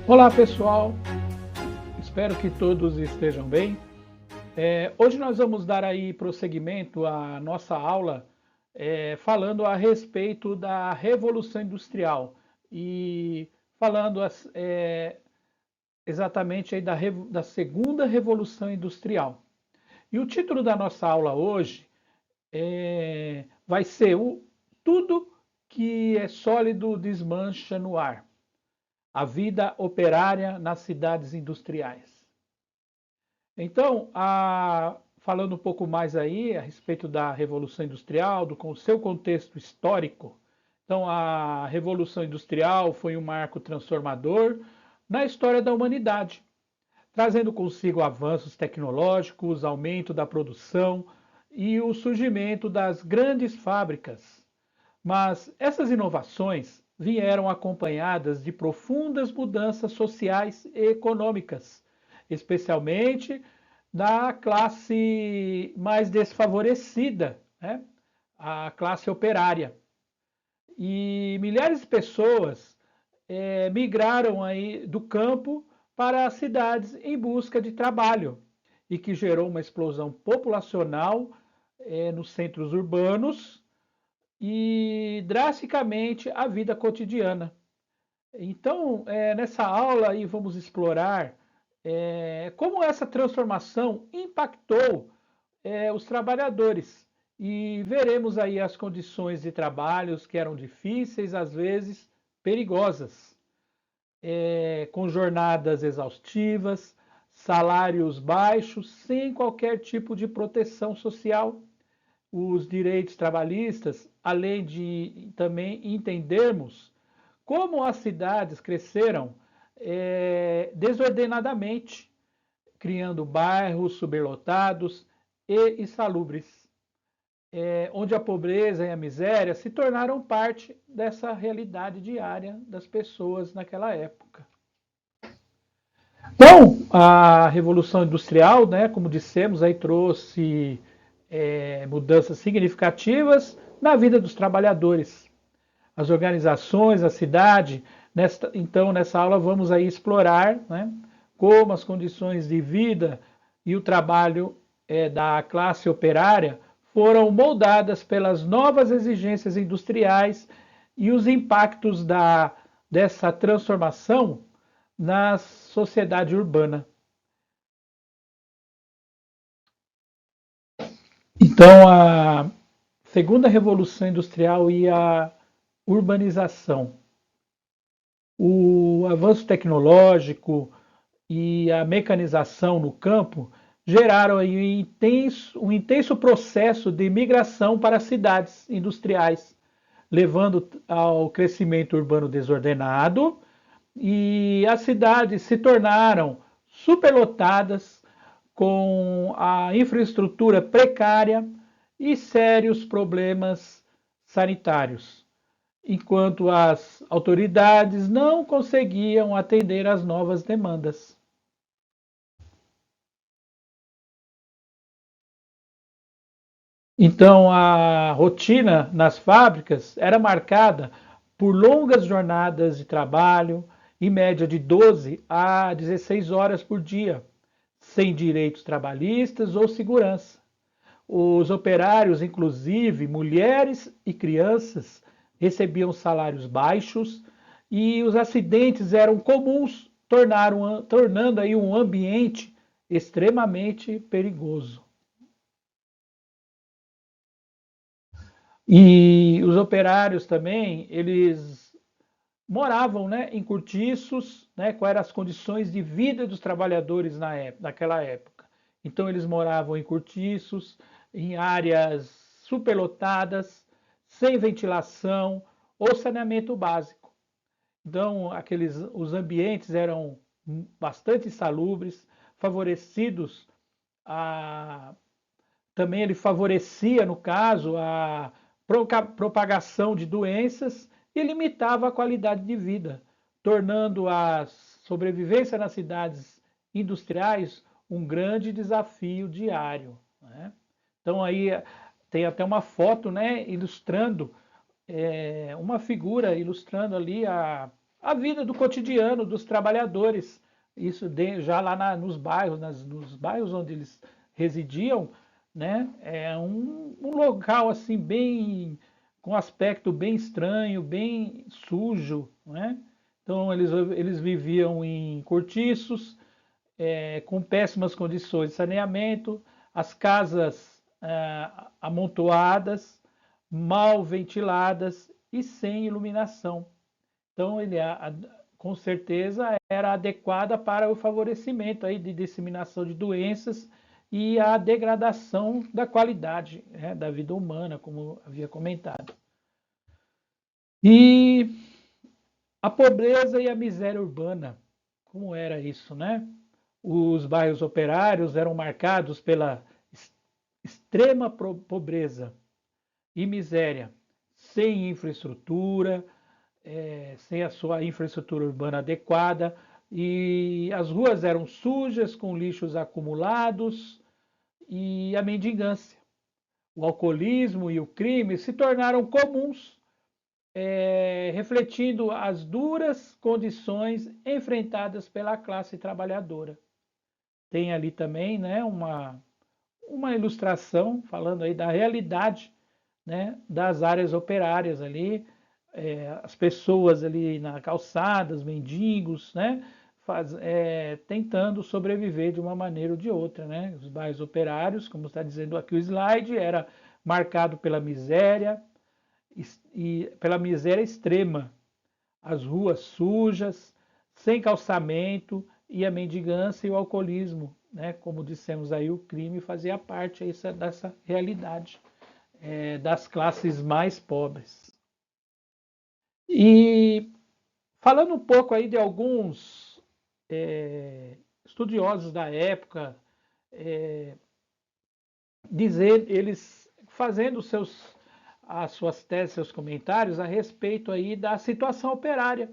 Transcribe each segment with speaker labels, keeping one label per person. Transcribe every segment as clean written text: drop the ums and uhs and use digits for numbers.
Speaker 1: Olá pessoal, espero que todos estejam bem. Hoje nós vamos dar aí prosseguimento à nossa aula falando a respeito da Revolução Industrial e falando exatamente aí da segunda Revolução Industrial. E o título da nossa aula hoje vai ser Tudo que é sólido desmancha no ar. A vida operária nas cidades industriais. Então, falando um pouco mais aí a respeito da Revolução Industrial, com o seu contexto histórico. Então, a Revolução Industrial foi um marco transformador na história da humanidade, trazendo consigo avanços tecnológicos, aumento da produção e o surgimento das grandes fábricas. Mas essas inovações vieram acompanhadas de profundas mudanças sociais e econômicas, especialmente da classe mais desfavorecida, né? A classe operária. E milhares de pessoas migraram aí do campo para as cidades em busca de trabalho, e que gerou uma explosão populacional nos centros urbanos e drasticamente a vida cotidiana. Então, nessa aula aí vamos explorar como essa transformação impactou os trabalhadores e veremos aí as condições de trabalhos que eram difíceis, às vezes perigosas, com jornadas exaustivas, salários baixos, sem qualquer tipo de proteção social. Os direitos trabalhistas, além de também entendermos como as cidades cresceram desordenadamente, criando bairros superlotados e insalubres, onde a pobreza e a miséria se tornaram parte dessa realidade diária das pessoas naquela época. Então, a Revolução Industrial, né, como dissemos, aí trouxe mudanças significativas na vida dos trabalhadores. As organizações, a cidade. Então, nessa aula, vamos aí explorar, né, como as condições de vida e o trabalho da classe operária foram moldadas pelas novas exigências industriais e os impactos dessa transformação na sociedade urbana. Então, a segunda revolução industrial e a urbanização. O avanço tecnológico e a mecanização no campo geraram aí um intenso processo de migração para cidades industriais, levando ao crescimento urbano desordenado, e as cidades se tornaram superlotadas com a infraestrutura precária e sérios problemas sanitários, enquanto as autoridades não conseguiam atender às novas demandas. Então, a rotina nas fábricas era marcada por longas jornadas de trabalho, em média de 12 a 16 horas por dia, sem direitos trabalhistas ou segurança. Os operários, inclusive mulheres e crianças, recebiam salários baixos e os acidentes eram comuns, tornando aí um ambiente extremamente perigoso. E os operários também, eles moravam, né, em cortiços, né, quais eram as condições de vida dos trabalhadores naquela época. Então eles moravam em cortiços, em áreas superlotadas, sem ventilação ou saneamento básico. Então os ambientes eram bastante insalubres, favorecidos a, também ele favorecia, no caso, a propagação de doenças e limitava a qualidade de vida, tornando a sobrevivência nas cidades industriais um grande desafio diário, né? Então aí tem até uma foto, né, ilustrando uma figura ilustrando ali a vida do cotidiano dos trabalhadores. Isso já lá nos bairros, nos bairros onde eles residiam, né? É um local assim bem com aspecto bem estranho, bem sujo, né? Então eles viviam em cortiços, com péssimas condições de saneamento, as casas amontoadas, mal ventiladas e sem iluminação. Então, com certeza era adequada para o favorecimento aí de disseminação de doenças e a degradação da qualidade, né, da vida humana, como havia comentado. E a pobreza e a miséria urbana, como era isso, né? Os bairros operários eram marcados pela extrema pobreza e miséria, sem infraestrutura, sem a sua infraestrutura urbana adequada, e as ruas eram sujas, com lixos acumulados, e a mendigância. O alcoolismo e o crime se tornaram comuns, refletindo as duras condições enfrentadas pela classe trabalhadora. Tem ali também, né, uma ilustração falando aí da realidade, né, das áreas operárias ali, as pessoas ali na calçada, os mendigos, né, tentando sobreviver de uma maneira ou de outra, né? Os bairros operários, como está dizendo aqui o slide, era marcado pela miséria e pela miséria extrema, as ruas sujas, sem calçamento e a mendigância e o alcoolismo, né? Como dissemos aí, o crime fazia parte dessa realidade das classes mais pobres. E falando um pouco aí de alguns estudiosos da época, eles fazendo as suas teses, seus comentários a respeito aí da situação operária.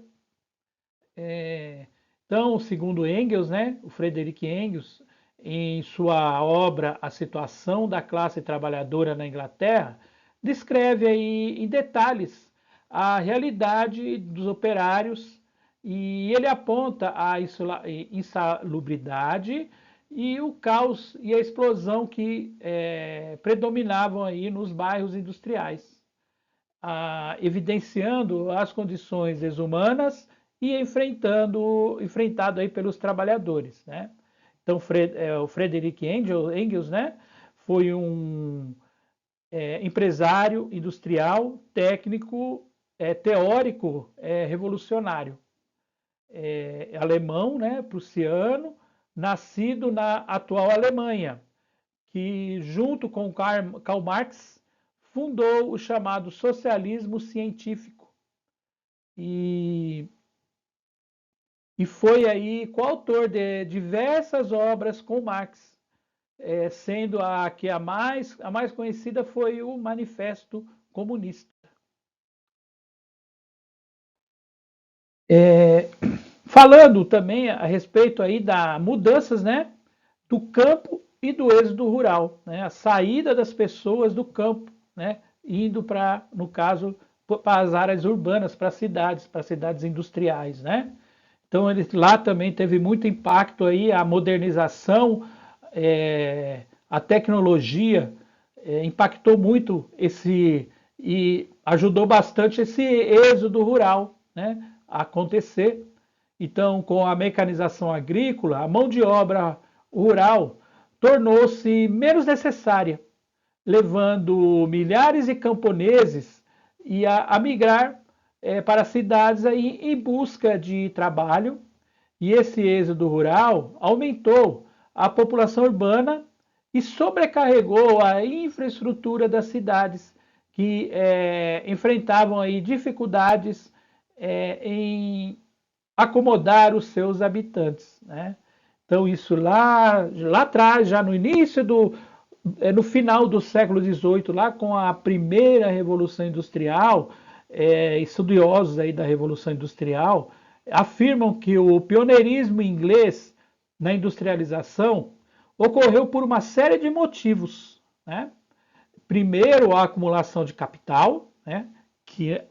Speaker 1: Então, segundo Engels, né, o Friedrich Engels, em sua obra A Situação da Classe Trabalhadora na Inglaterra, descreve aí em detalhes a realidade dos operários e ele aponta a insalubridade e o caos e a explosão que predominavam aí nos bairros industriais, evidenciando as condições desumanas e enfrentado aí pelos trabalhadores, né? Então, o Friedrich Engels, né, foi um empresário industrial, técnico, teórico, revolucionário, alemão, né, prussiano, nascido na atual Alemanha, que junto com Karl Marx fundou o chamado socialismo científico e foi aí coautor de diversas obras com Marx, sendo a mais conhecida foi o Manifesto Comunista. Falando também a respeito aí das mudanças, né, do campo e do êxodo rural, né, a saída das pessoas do campo, né, indo para, no caso, para as áreas urbanas, para cidades industriais, né? Então lá também teve muito impacto aí a modernização, a tecnologia impactou muito e ajudou bastante esse êxodo rural, né, a acontecer. Então, com a mecanização agrícola, a mão de obra rural tornou-se menos necessária, levando milhares de camponeses a migrar para cidades aí em busca de trabalho. E esse êxodo rural aumentou a população urbana e sobrecarregou a infraestrutura das cidades, que enfrentavam aí dificuldades em acomodar os seus habitantes, né? Então isso lá atrás, já no início no final do século XVIII, lá com a primeira Revolução Industrial, estudiosos aí da Revolução Industrial afirmam que o pioneirismo inglês na industrialização ocorreu por uma série de motivos, né? Primeiro, a acumulação de capital, né? Que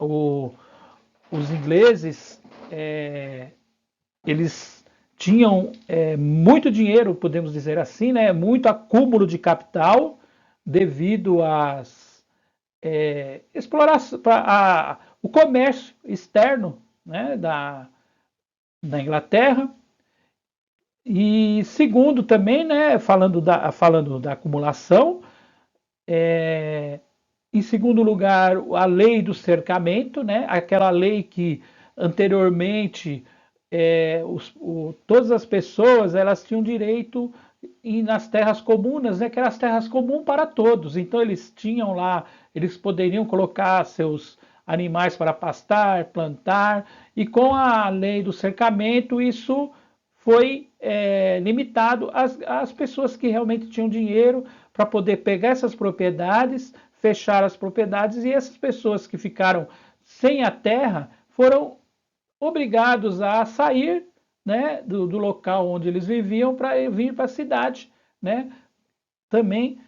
Speaker 1: os ingleses eles tinham muito dinheiro, podemos dizer assim, né? Muito acúmulo de capital devido às exploração, o comércio externo, né? da Inglaterra. E segundo também, né? Falando da acumulação, em segundo lugar, a lei do cercamento, né? Aquela lei que anteriormente todas as pessoas elas tinham direito nas terras comunas, né? Que eram as terras comuns para todos. Então eles tinham lá, eles poderiam colocar seus animais para pastar, plantar, e com a lei do cercamento isso foi limitado às pessoas que realmente tinham dinheiro para poder pegar essas propriedades, fechar as propriedades, e essas pessoas que ficaram sem a terra foram obrigados a sair, né, do local onde eles viviam para vir para a cidade, né, também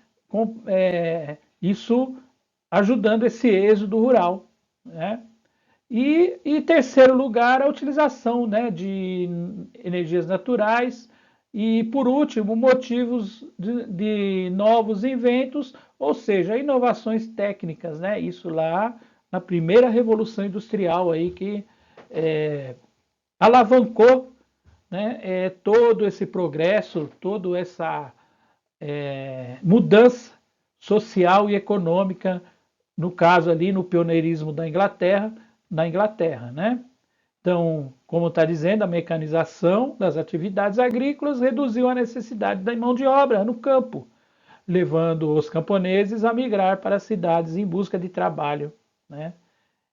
Speaker 1: isso ajudando esse êxodo rural, né. E em terceiro lugar, a utilização, né, de energias naturais. E, por último, motivos de novos inventos, ou seja, inovações técnicas, né? Isso lá na primeira Revolução Industrial aí que alavancou, né, todo esse progresso, toda essa mudança social e econômica, no caso ali no pioneirismo na Inglaterra, né? Então, como está dizendo, a mecanização das atividades agrícolas reduziu a necessidade da mão de obra no campo, levando os camponeses a migrar para as cidades em busca de trabalho, né?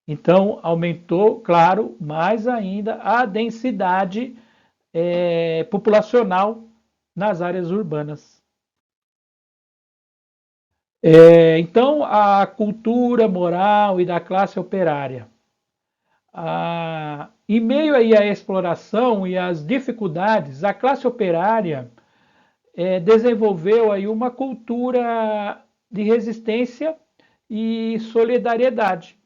Speaker 1: Então, aumentou, claro, mais ainda a densidade populacional nas áreas urbanas. Então, a cultura moral e da classe operária. Em meio aí à exploração e às dificuldades, a classe operária desenvolveu aí uma cultura de resistência e solidariedade.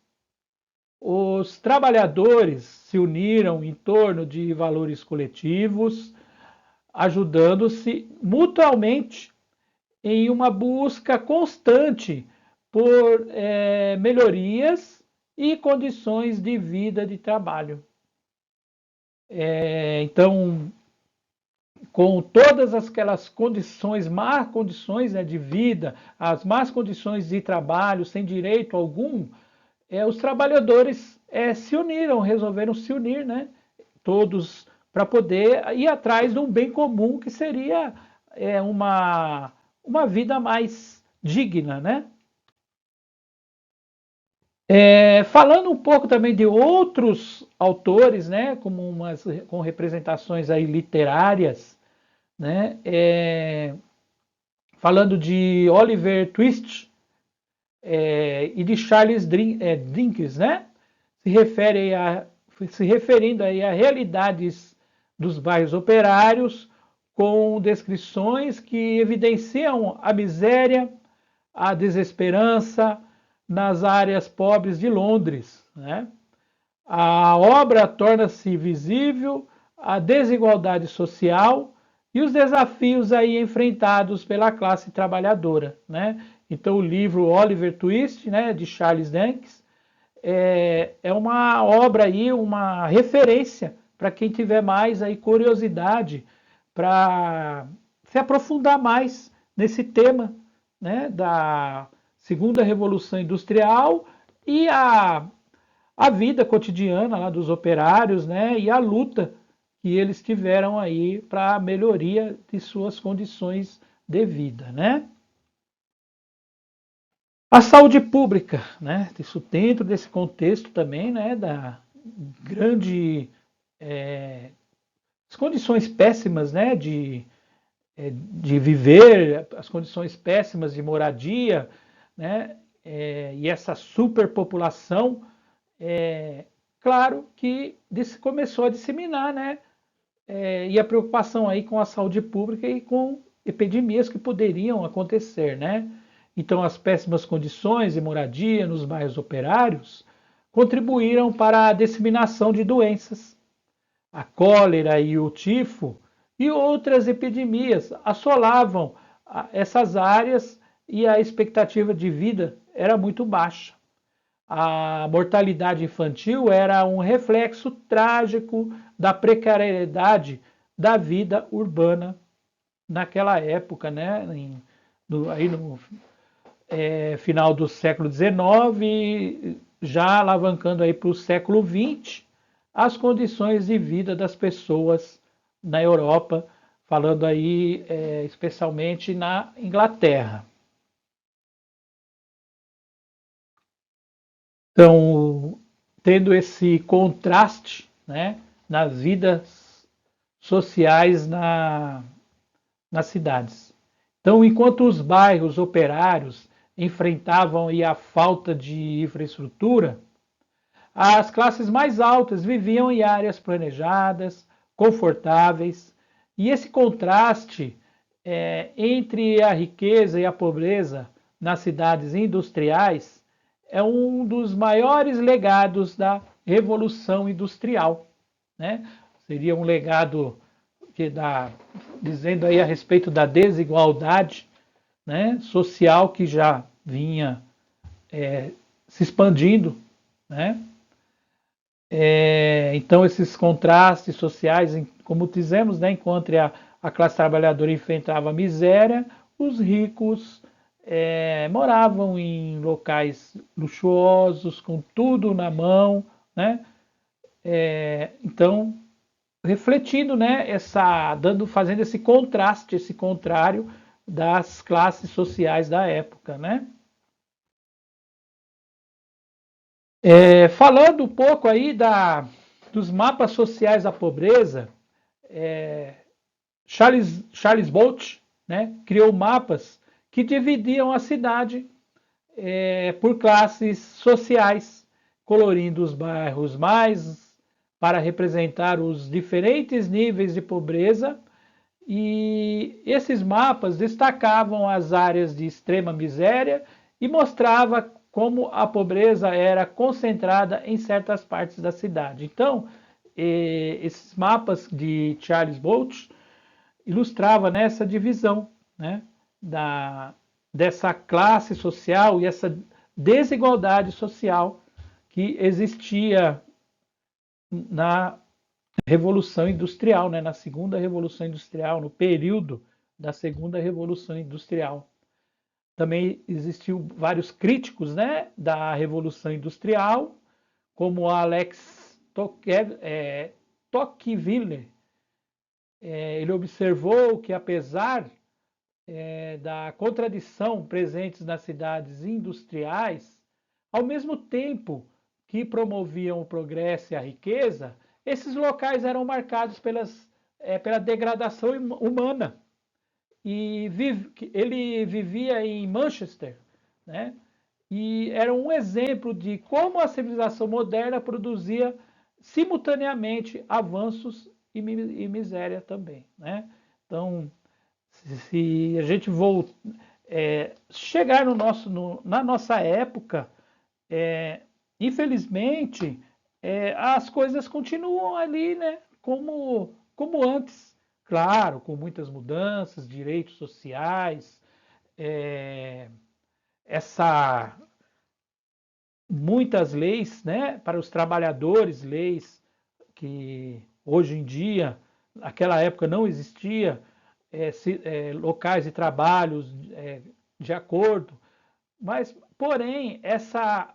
Speaker 1: Os trabalhadores se uniram em torno de valores coletivos, ajudando-se mutuamente em uma busca constante por melhorias e condições de vida de trabalho. Então, com todas aquelas condições, más condições, né, de vida, as más condições de trabalho, sem direito algum, os trabalhadores se uniram, resolveram se unir, né, todos para poder ir atrás de um bem comum que seria uma vida mais digna, né? Falando um pouco também de outros autores, né, com representações aí literárias, né, falando de Oliver Twist e de Charles Dickens, né, se referindo aí a realidades dos bairros operários, com descrições que evidenciam a miséria, a desesperança nas áreas pobres de Londres, né? A obra torna-se visível a desigualdade social e os desafios aí enfrentados pela classe trabalhadora, né? Então o livro Oliver Twist, né, de Charles Dickens, é uma obra aí, uma referência para quem tiver mais aí curiosidade para se aprofundar mais nesse tema, né, da segunda Revolução Industrial e a vida cotidiana lá dos operários, né, e a luta que eles tiveram aí para a melhoria de suas condições de vida, né? A saúde pública, né? Isso dentro desse contexto também, né, da grande as condições péssimas, né, de viver, as condições péssimas de moradia, né, e essa superpopulação, claro que começou a disseminar, né, e a preocupação aí com a saúde pública e com epidemias que poderiam acontecer, né? Então, as péssimas condições de moradia nos bairros operários contribuíram para a disseminação de doenças, a cólera e o tifo, e outras epidemias assolavam essas áreas e a expectativa de vida era muito baixa. A mortalidade infantil era um reflexo trágico da precariedade da vida urbana naquela época, né? Aí no final do século XIX, já alavancando aí para o século XX, as condições de vida das pessoas na Europa, falando aí especialmente na Inglaterra. Então, tendo esse contraste, né, nas vidas sociais nas cidades. Então, enquanto os bairros operários enfrentavam aí a falta de infraestrutura, as classes mais altas viviam em áreas planejadas, confortáveis, e esse contraste entre a riqueza e a pobreza nas cidades industriais é um dos maiores legados da Revolução Industrial, né? Seria um legado que dá, dizendo aí a respeito da desigualdade, né, social que já vinha se expandindo, né? Então esses contrastes sociais, como dizemos, né, enquanto a classe trabalhadora enfrentava a miséria, os ricos moravam em locais luxuosos, com tudo na mão, né? Então refletindo, né, fazendo esse contraste, esse contrário das classes sociais da época, né? Falando um pouco aí dos mapas sociais da pobreza, Charles Bolt, né, criou mapas que dividiam a cidade por classes sociais, colorindo os bairros mais para representar os diferentes níveis de pobreza, e esses mapas destacavam as áreas de extrema miséria e mostrava como a pobreza era concentrada em certas partes da cidade. Então, esses mapas de Charles Bolt ilustrava nessa divisão, né, dessa classe social e essa desigualdade social que existia na Revolução Industrial, né, na segunda Revolução Industrial, no período da segunda Revolução Industrial. Também existiu vários críticos, né, da Revolução Industrial, como Alex Tocqueville. Ele observou que, apesar da contradição presentes nas cidades industriais, ao mesmo tempo que promoviam o progresso e a riqueza, esses locais eram marcados pela degradação humana. E ele vivia em Manchester, né? E era um exemplo de como a civilização moderna produzia simultaneamente avanços e miséria também, né? Então, se a gente chegar na nossa época, infelizmente, as coisas continuam ali, né? Como antes, claro, com muitas mudanças, direitos sociais, é, essa muitas leis, né, para os trabalhadores, leis que hoje em dia, naquela época não existia, locais de trabalhos de acordo, mas, porém, essa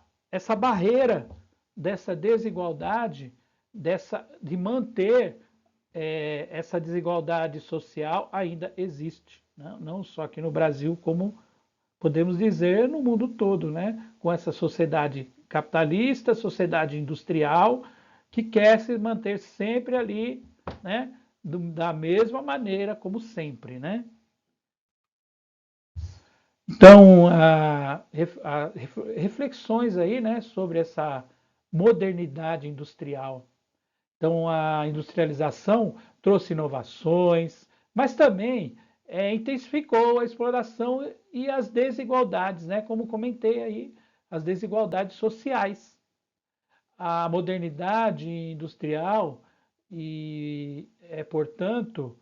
Speaker 1: barreira dessa desigualdade, de manter essa desigualdade social ainda existe, né? Não só aqui no Brasil, como podemos dizer no mundo todo, né? Com essa sociedade capitalista, sociedade industrial, que quer se manter sempre ali, né? Da mesma maneira como sempre, né? Então, reflexões aí, né, sobre essa modernidade industrial. Então, a industrialização trouxe inovações, mas também intensificou a exploração e as desigualdades, né? Como comentei aí, as desigualdades sociais. A modernidade industrial e é, portanto,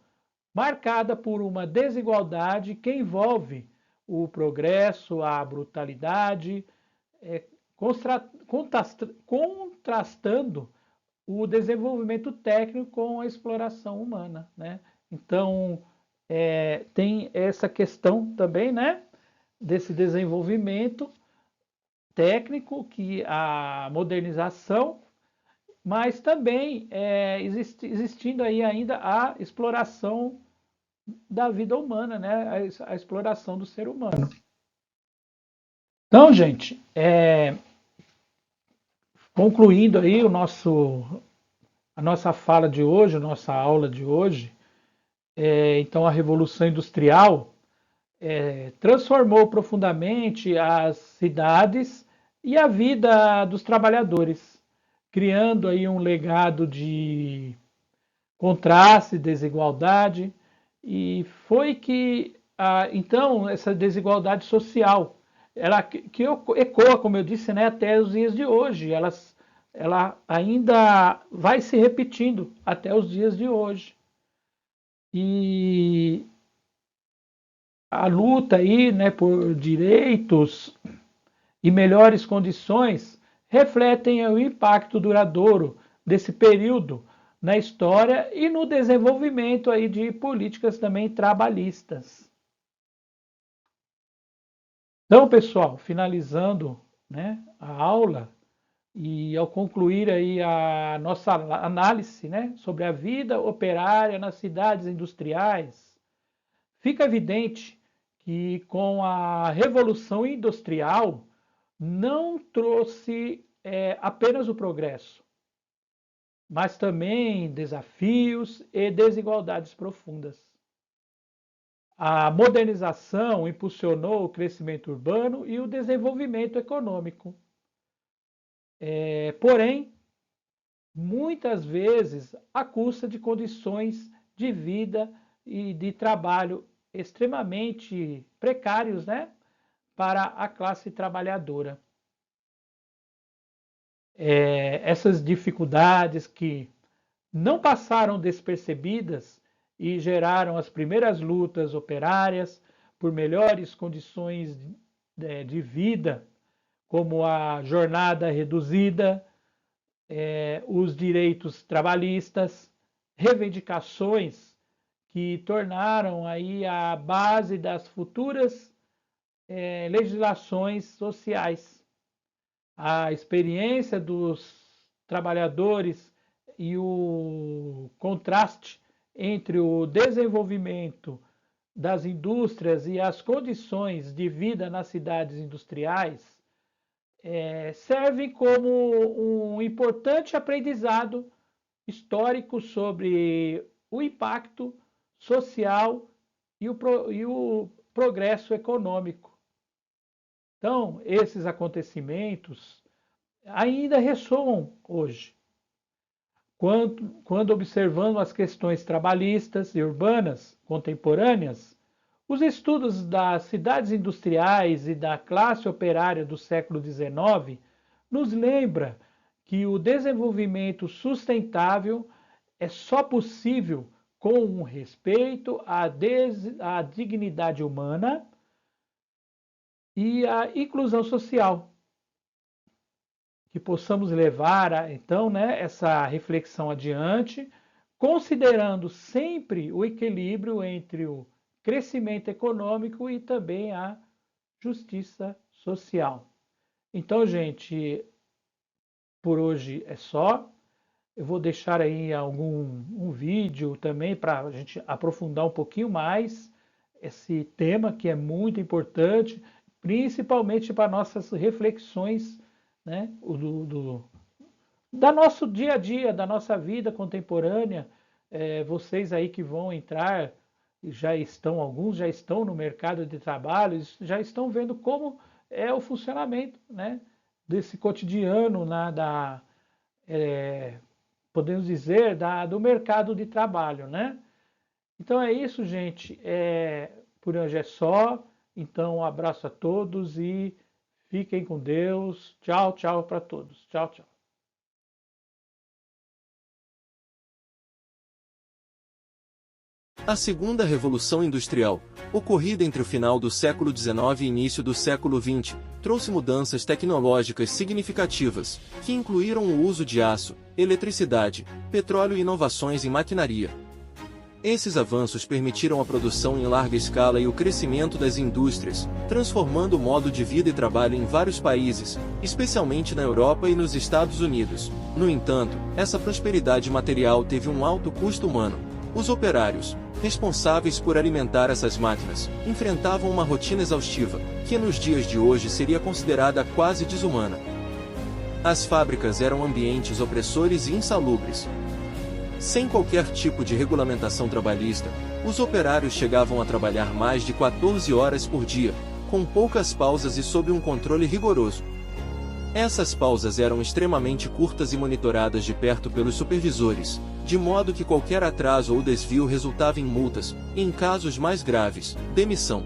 Speaker 1: marcada por uma desigualdade que envolve o progresso, a brutalidade, é, contrastando o desenvolvimento técnico com a exploração humana, né? Então, tem essa questão também, né, desse desenvolvimento técnico, que a modernização, mas também existindo aí ainda a exploração da vida humana, né, a exploração do ser humano. Então, gente, concluindo aí a nossa fala de hoje, a nossa aula de hoje, então a Revolução Industrial transformou profundamente as cidades e a vida dos trabalhadores, criando aí um legado de contraste, desigualdade, e foi que então essa desigualdade social, ela que ecoa, como eu disse, né, até os dias de hoje, ela ainda vai se repetindo até os dias de hoje. E a luta aí, né, por direitos e melhores condições refletem o impacto duradouro desse período na história e no desenvolvimento aí de políticas também trabalhistas. Então, pessoal, finalizando, né, a aula e ao concluir aí a nossa análise, né, sobre a vida operária nas cidades industriais, fica evidente que com a Revolução Industrial não trouxe apenas o progresso, mas também desafios e desigualdades profundas. A modernização impulsionou o crescimento urbano e o desenvolvimento econômico. Porém, muitas vezes à custa de condições de vida e de trabalho extremamente precários, né, para a classe trabalhadora. Essas dificuldades que não passaram despercebidas e geraram as primeiras lutas operárias por melhores condições de vida, como a jornada reduzida, os direitos trabalhistas, reivindicações que tornaram aí a base das futuras legislações sociais. A experiência dos trabalhadores e o contraste entre o desenvolvimento das indústrias e as condições de vida nas cidades industriais servem como um importante aprendizado histórico sobre o impacto social e o progresso econômico. Então, esses acontecimentos ainda ressoam hoje, quando observando as questões trabalhistas e urbanas contemporâneas. Os estudos das cidades industriais e da classe operária do século XIX nos lembra que o desenvolvimento sustentável é só possível com um respeito à dignidade humana e à inclusão social. Que possamos levar, então, né, essa reflexão adiante, considerando sempre o equilíbrio entre o crescimento econômico e também a justiça social. Então, gente, por hoje é só. Eu vou deixar aí um vídeo também para a gente aprofundar um pouquinho mais esse tema que é muito importante, principalmente para nossas reflexões, né, da nosso dia a dia, da nossa vida contemporânea. Vocês aí que vão entrar, alguns já estão no mercado de trabalho, já estão vendo como é o funcionamento, né, desse cotidiano podemos dizer, do mercado de trabalho, né? Então é isso, gente. Por hoje é só. Então, um abraço a todos e fiquem com Deus. Tchau, tchau para todos. Tchau, tchau.
Speaker 2: A segunda Revolução Industrial, ocorrida entre o final do século XIX e início do século XX, trouxe mudanças tecnológicas significativas, que incluíram o uso de aço, eletricidade, petróleo e inovações em maquinaria. Esses avanços permitiram a produção em larga escala e o crescimento das indústrias, transformando o modo de vida e trabalho em vários países, especialmente na Europa e nos Estados Unidos. No entanto, essa prosperidade material teve um alto custo humano. Os operários, responsáveis por alimentar essas máquinas, enfrentavam uma rotina exaustiva, que nos dias de hoje seria considerada quase desumana. As fábricas eram ambientes opressores e insalubres. Sem qualquer tipo de regulamentação trabalhista, os operários chegavam a trabalhar mais de 14 horas por dia, com poucas pausas e sob um controle rigoroso. Essas pausas eram extremamente curtas e monitoradas de perto pelos supervisores, de modo que qualquer atraso ou desvio resultava em multas, e em casos mais graves, demissão.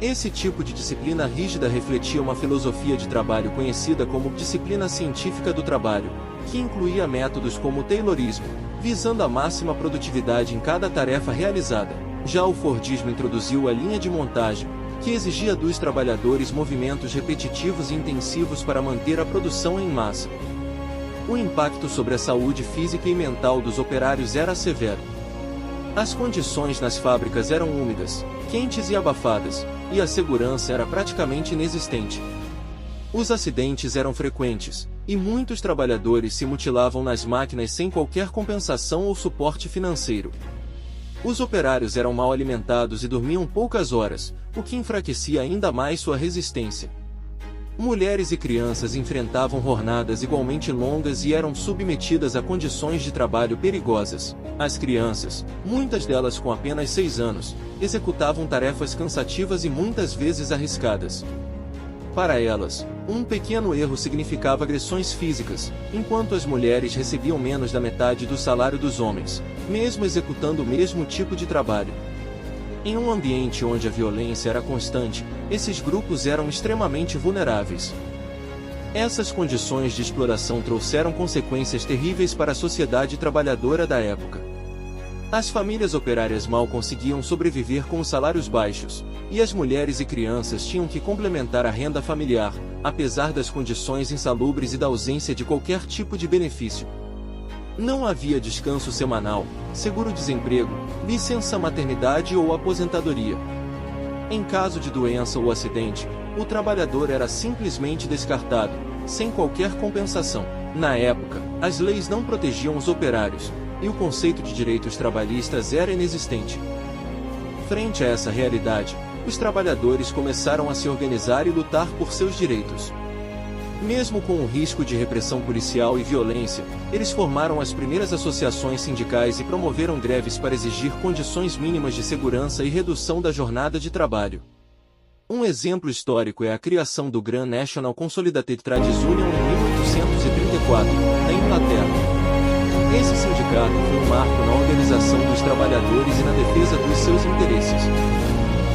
Speaker 2: Esse tipo de disciplina rígida refletia uma filosofia de trabalho conhecida como disciplina científica do trabalho, que incluía métodos como o Taylorismo, visando a máxima produtividade em cada tarefa realizada. Já o Fordismo introduziu a linha de montagem, que exigia dos trabalhadores movimentos repetitivos e intensivos para manter a produção em massa. O impacto sobre a saúde física e mental dos operários era severo. As condições nas fábricas eram úmidas, quentes e abafadas, e a segurança era praticamente inexistente. Os acidentes eram frequentes, e muitos trabalhadores se mutilavam nas máquinas sem qualquer compensação ou suporte financeiro. Os operários eram mal alimentados e dormiam poucas horas, o que enfraquecia ainda mais sua resistência. Mulheres e crianças enfrentavam jornadas igualmente longas e eram submetidas a condições de trabalho perigosas. As crianças, muitas delas com apenas 6 anos, executavam tarefas cansativas e muitas vezes arriscadas. Para elas, um pequeno erro significava agressões físicas, enquanto as mulheres recebiam menos da metade do salário dos homens, mesmo executando o mesmo tipo de trabalho. Em um ambiente onde a violência era constante, esses grupos eram extremamente vulneráveis. Essas condições de exploração trouxeram consequências terríveis para a sociedade trabalhadora da época. As famílias operárias mal conseguiam sobreviver com salários baixos, e as mulheres e crianças tinham que complementar a renda familiar, apesar das condições insalubres e da ausência de qualquer tipo de benefício. Não havia descanso semanal, seguro-desemprego, licença maternidade ou aposentadoria. Em caso de doença ou acidente, o trabalhador era simplesmente descartado, sem qualquer compensação. Na época, as leis não protegiam os operários, e o conceito de direitos trabalhistas era inexistente. Frente a essa realidade, os trabalhadores começaram a se organizar e lutar por seus direitos. Mesmo com o risco de repressão policial e violência, eles formaram as primeiras associações sindicais e promoveram greves para exigir condições mínimas de segurança e redução da jornada de trabalho. Um exemplo histórico é a criação do Grand National Consolidated Trades Union em 1834, na Inglaterra. Esse sindicato foi um marco na organização dos trabalhadores e na defesa dos seus interesses.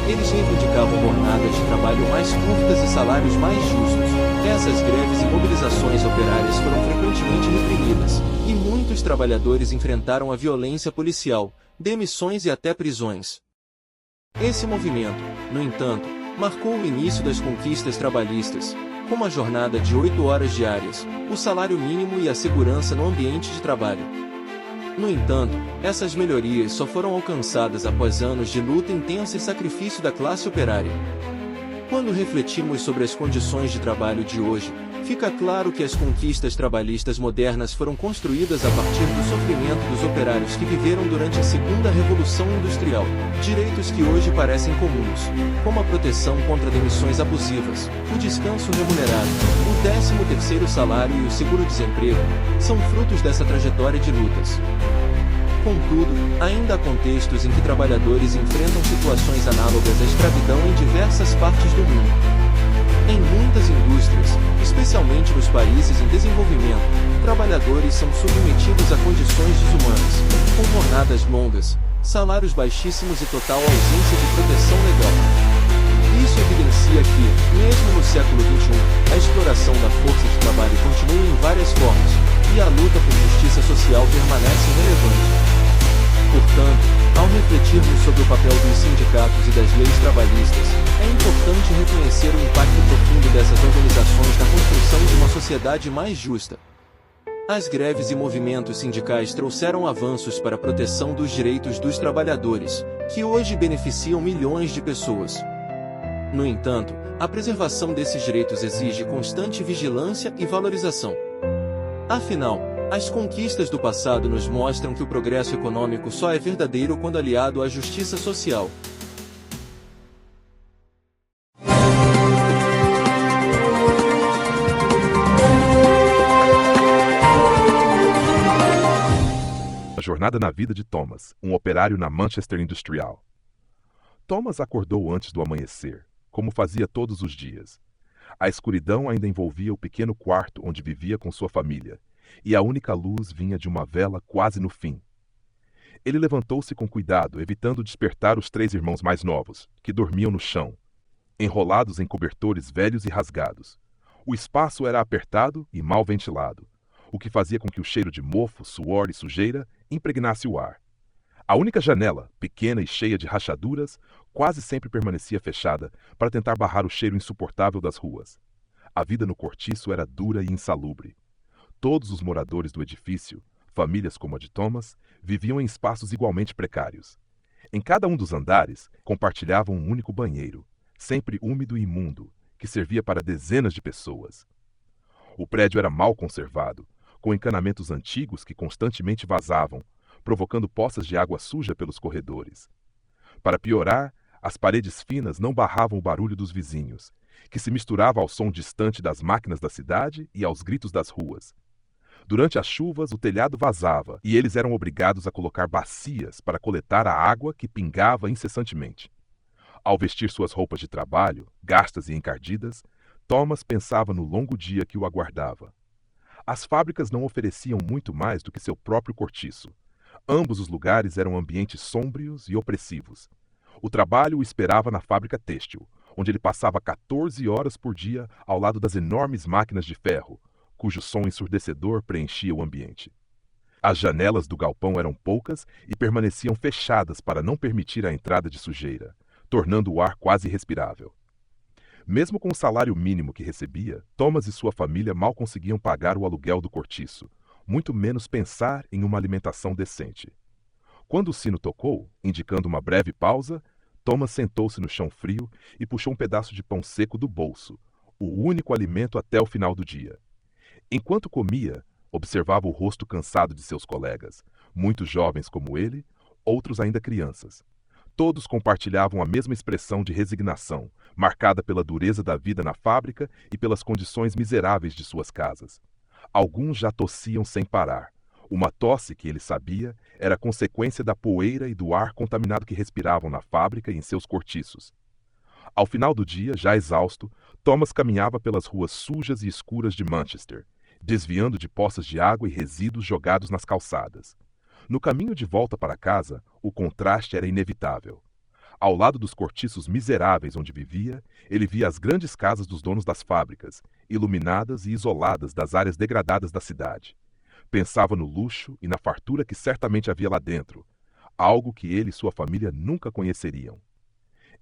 Speaker 2: Eles reivindicavam jornadas de trabalho mais curtas e salários mais justos. Essas greves e mobilizações operárias foram frequentemente reprimidas, e muitos trabalhadores enfrentaram a violência policial, demissões e até prisões. Esse movimento, no entanto, marcou o início das conquistas trabalhistas, como a jornada de 8 horas diárias, o salário mínimo e a segurança no ambiente de trabalho. No entanto, essas melhorias só foram alcançadas após anos de luta intensa e sacrifício da classe operária. Quando refletimos sobre as condições de trabalho de hoje, fica claro que as conquistas trabalhistas modernas foram construídas a partir do sofrimento dos operários que viveram durante a Segunda Revolução Industrial. Direitos que hoje parecem comuns, como a proteção contra demissões abusivas, o descanso remunerado, o 13º salário e o seguro-desemprego, são frutos dessa trajetória de lutas. Contudo, ainda há contextos em que trabalhadores enfrentam situações análogas à escravidão em diversas partes do mundo. Em muitas indústrias, especialmente nos países em desenvolvimento, trabalhadores são submetidos a condições desumanas, com jornadas longas, salários baixíssimos e total ausência de proteção legal. Isso evidencia que, mesmo no século XXI, a exploração da força de trabalho continua em várias formas, e a luta por justiça social permanece relevante. Portanto, Ao refletirmos sobre o papel dos sindicatos e das leis trabalhistas, é importante reconhecer o impacto profundo dessas organizações na construção de uma sociedade mais justa. As greves e movimentos sindicais trouxeram avanços para a proteção dos direitos dos trabalhadores, que hoje beneficiam milhões de pessoas. No entanto, a preservação desses direitos exige constante vigilância e valorização. Afinal, as conquistas do passado nos mostram que o progresso econômico só é verdadeiro quando aliado à justiça social.
Speaker 3: A jornada na vida de Thomas, um operário na Manchester Industrial. Thomas acordou antes do amanhecer, como fazia todos os dias. A escuridão ainda envolvia o pequeno quarto onde vivia com sua família, e a única luz vinha de uma vela quase no fim. Ele levantou-se com cuidado, evitando despertar os 3 irmãos mais novos, que dormiam no chão, enrolados em cobertores velhos e rasgados. O espaço era apertado e mal ventilado, o que fazia com que o cheiro de mofo, suor e sujeira impregnasse o ar. A única janela, pequena e cheia de rachaduras, quase sempre permanecia fechada para tentar barrar o cheiro insuportável das ruas. A vida no cortiço era dura e insalubre. Todos os moradores do edifício, famílias como a de Thomas, viviam em espaços igualmente precários. Em cada um dos andares, compartilhavam um único banheiro, sempre úmido e imundo, que servia para dezenas de pessoas. O prédio era mal conservado, com encanamentos antigos que constantemente vazavam, provocando poças de água suja pelos corredores. Para piorar, as paredes finas não barravam o barulho dos vizinhos, que se misturava ao som distante das máquinas da cidade e aos gritos das ruas. Durante as chuvas, o telhado vazava e eles eram obrigados a colocar bacias para coletar a água que pingava incessantemente. Ao vestir suas roupas de trabalho, gastas e encardidas, Thomas pensava no longo dia que o aguardava. As fábricas não ofereciam muito mais do que seu próprio cortiço. Ambos os lugares eram ambientes sômbrios e opressivos. O trabalho o esperava na fábrica têxtil, onde ele passava 14 horas por dia ao lado das enormes máquinas de ferro, cujo som ensurdecedor preenchia o ambiente. As janelas do galpão eram poucas e permaneciam fechadas para não permitir a entrada de sujeira, tornando o ar quase respirável. Mesmo com o salário mínimo que recebia, Thomas e sua família mal conseguiam pagar o aluguel do cortiço, muito menos pensar em uma alimentação decente. Quando o sino tocou, indicando uma breve pausa, Thomas sentou-se no chão frio e puxou um pedaço de pão seco do bolso, o único alimento até o final do dia. Enquanto comia, observava o rosto cansado de seus colegas, muitos jovens como ele, outros ainda crianças. Todos compartilhavam a mesma expressão de resignação, marcada pela dureza da vida na fábrica e pelas condições miseráveis de suas casas. Alguns já tossiam sem parar. Uma tosse que ele sabia era consequência da poeira e do ar contaminado que respiravam na fábrica e em seus cortiços. Ao final do dia, já exausto, Thomas caminhava pelas ruas sujas e escuras de Manchester, desviando de poças de água e resíduos jogados nas calçadas. No caminho de volta para casa, o contraste era inevitável. Ao lado dos cortiços miseráveis onde vivia, ele via as grandes casas dos donos das fábricas, iluminadas e isoladas das áreas degradadas da cidade. Pensava no luxo e na fartura que certamente havia lá dentro, algo que ele e sua família nunca conheceriam.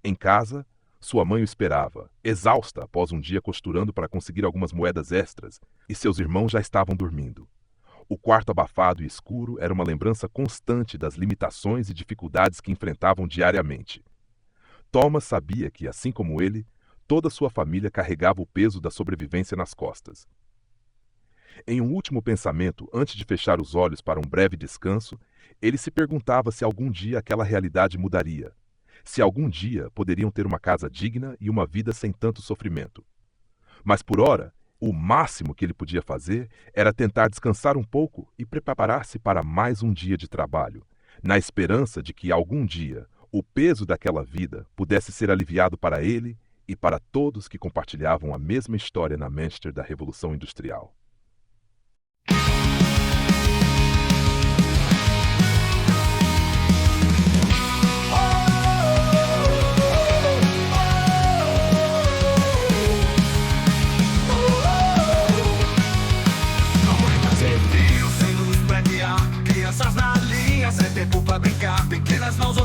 Speaker 3: Em casa, sua mãe o esperava, exausta após um dia costurando para conseguir algumas moedas extras, e seus irmãos já estavam dormindo. O quarto abafado e escuro era uma lembrança constante das limitações e dificuldades que enfrentavam diariamente. Thomas sabia que, assim como ele, toda sua família carregava o peso da sobrevivência nas costas. Em um último pensamento, antes de fechar os olhos para um breve descanso, ele se perguntava se algum dia aquela realidade mudaria, se algum dia poderiam ter uma casa digna e uma vida sem tanto sofrimento. Mas por ora, o máximo que ele podia fazer era tentar descansar um pouco e preparar-se para mais um dia de trabalho, na esperança de que algum dia o peso daquela vida pudesse ser aliviado para ele e para todos que compartilhavam a mesma história na Manchester da Revolução Industrial.
Speaker 4: Crianças na linha, sem tempo pra brincar. Pequenas mãos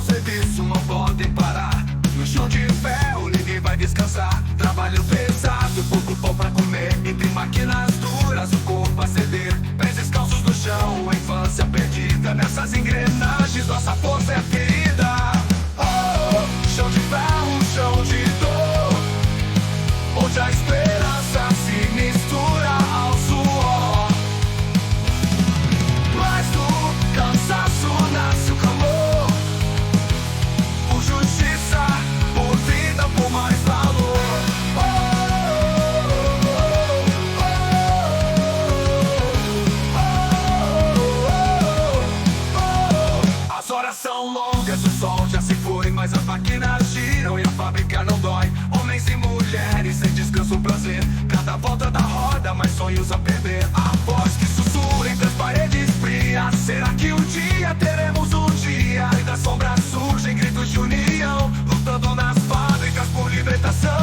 Speaker 4: sonhos a perder. A voz que sussurra entre as paredes frias. Será que um dia teremos um dia? E das sombras surgem gritos de união, lutando nas fábricas por libertação.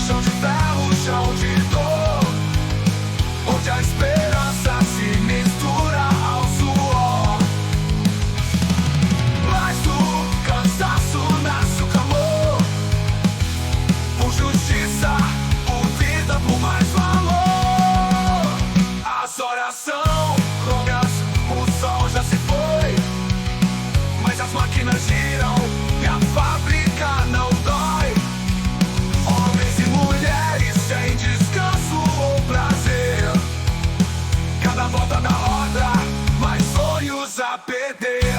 Speaker 4: Chão de ferro, chão de dor, onde a esperança se mistura ao suor. Mas do cansaço nasce o clamor, por justiça, por vida, por mais valor. As horas são longas, o sol já se foi, mas as máquinas giram e a fábrica não dói. Homens e mulheres sem descanso ou prazer, cada volta na roda, mais sonhos a perder.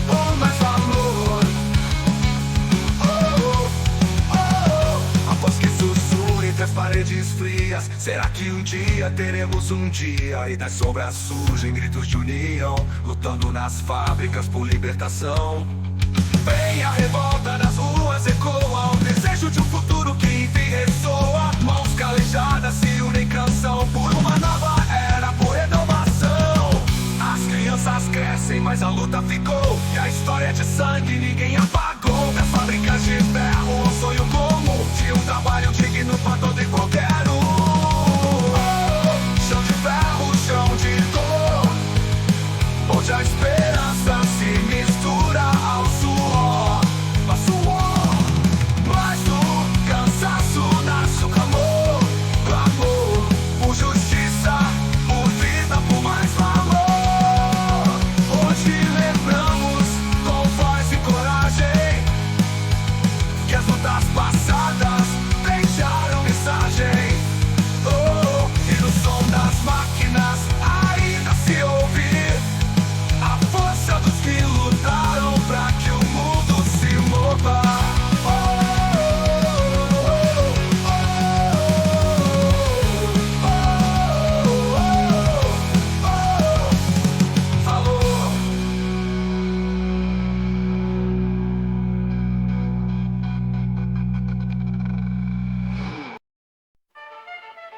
Speaker 4: Ou mais valor. Após que sussurra entre as paredes frias. Será que um dia teremos um dia? E das sombras surgem gritos de união, lutando nas fábricas por libertação. Vem a revolta nas ruas, ecoa o desejo de um futuro que enfim ressoa. Mãos calejadas se unem em canção, por uma nova era, por renovação. As crianças crescem, mas a luta ficou, e a história de sangue ninguém apagou. Das fábricas de ferro, um sonho comum, de um trabalho digno pra todo e qualquer um. Chão de ferro, chão de dor, onde a esperança se mistura ao suor. Ao suor. Mas do cansaço nasce o clamor, clamor por justiça, por vida, por mais valor. Hoje lembramos com voz e coragem que as lutas passadas deixaram mensagem. E no som das máquinas ainda se ouvir a força dos que lutaram pra que o mundo se mova. Falou.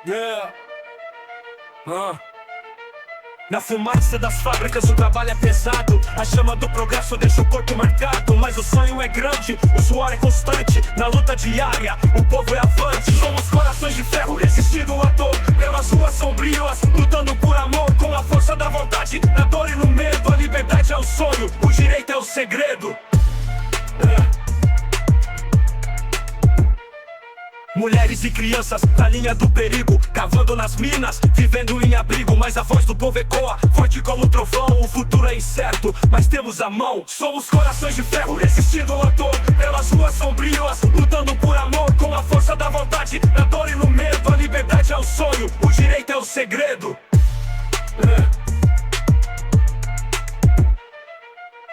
Speaker 5: Yeah. Na fumaça das fábricas o trabalho é pesado, a chama do progresso deixa o corpo marcado. Mas o sonho é grande, o suor é constante, na luta diária o povo é avante. Somos corações de ferro resistindo à dor, pelas ruas sombrias, lutando por amor, com a força da vontade, na dor e no medo. A liberdade é o sonho, o direito é o segredo. Mulheres e crianças na linha do perigo, cavando nas minas, vivendo em abrigo. Mas a voz do povo ecoa, forte como o trovão. O futuro é incerto, mas temos a mão. Somos corações de ferro, resistindo à dor, pelas ruas sombrias, lutando por amor, com a força da vontade, na dor e no medo. A liberdade é o sonho, o direito é o segredo.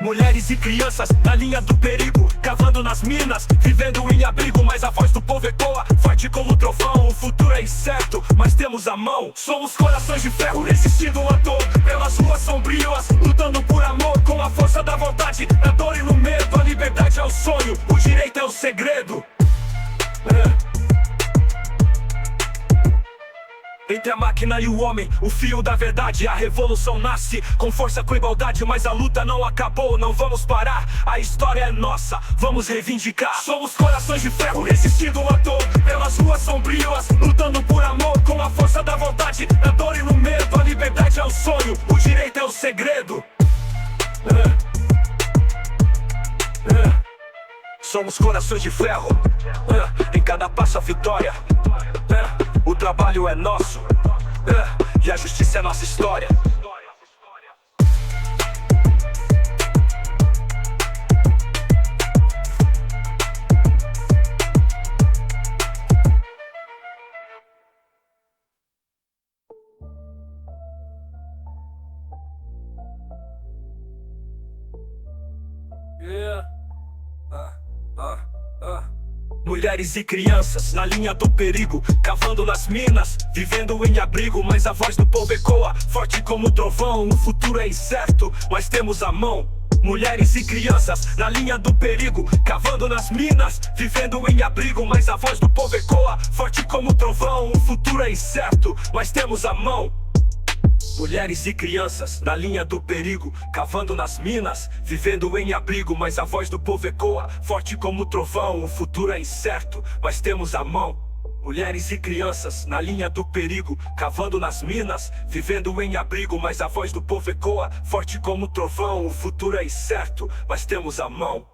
Speaker 5: Mulheres e crianças na linha do perigo, cavando nas minas, vivendo em abrigo. Mas a voz do povo ecoa, forte como o trovão. O futuro é incerto, mas temos a mão. Somos corações de ferro, resistindo à dor, pelas ruas sombrias, lutando por amor, com a força da vontade, na dor e no medo. A liberdade é o sonho, o direito é o segredo. Entre a máquina e o homem, o fio da verdade. A revolução nasce com força, com igualdade. Mas a luta não acabou, não vamos parar. A história é nossa, vamos reivindicar. Somos corações de ferro, resistindo à dor, pelas ruas sombrias, lutando por amor, com a força da vontade, na dor e no medo. A liberdade é o sonho, o direito é o segredo. Somos corações de ferro, em cada passo a vitória. O trabalho é nosso, e a justiça é nossa história. Mulheres e crianças na linha do perigo, cavando nas minas, vivendo em abrigo. Mas a voz do povo ecoa, forte como o trovão. O futuro é incerto, mas temos a mão. Mulheres e crianças na linha do perigo, cavando nas minas, vivendo em abrigo. Mas a voz do povo ecoa, forte como o trovão. O futuro é incerto, mas temos a mão. Mulheres e crianças na linha do perigo, cavando nas minas, vivendo em abrigo. Mas a voz do povo ecoa, forte como o trovão. O futuro é incerto, mas temos a mão. Mulheres e crianças na linha do perigo, cavando nas minas, vivendo em abrigo. Mas a voz do povo ecoa, forte como o trovão. O futuro é incerto, mas temos a mão.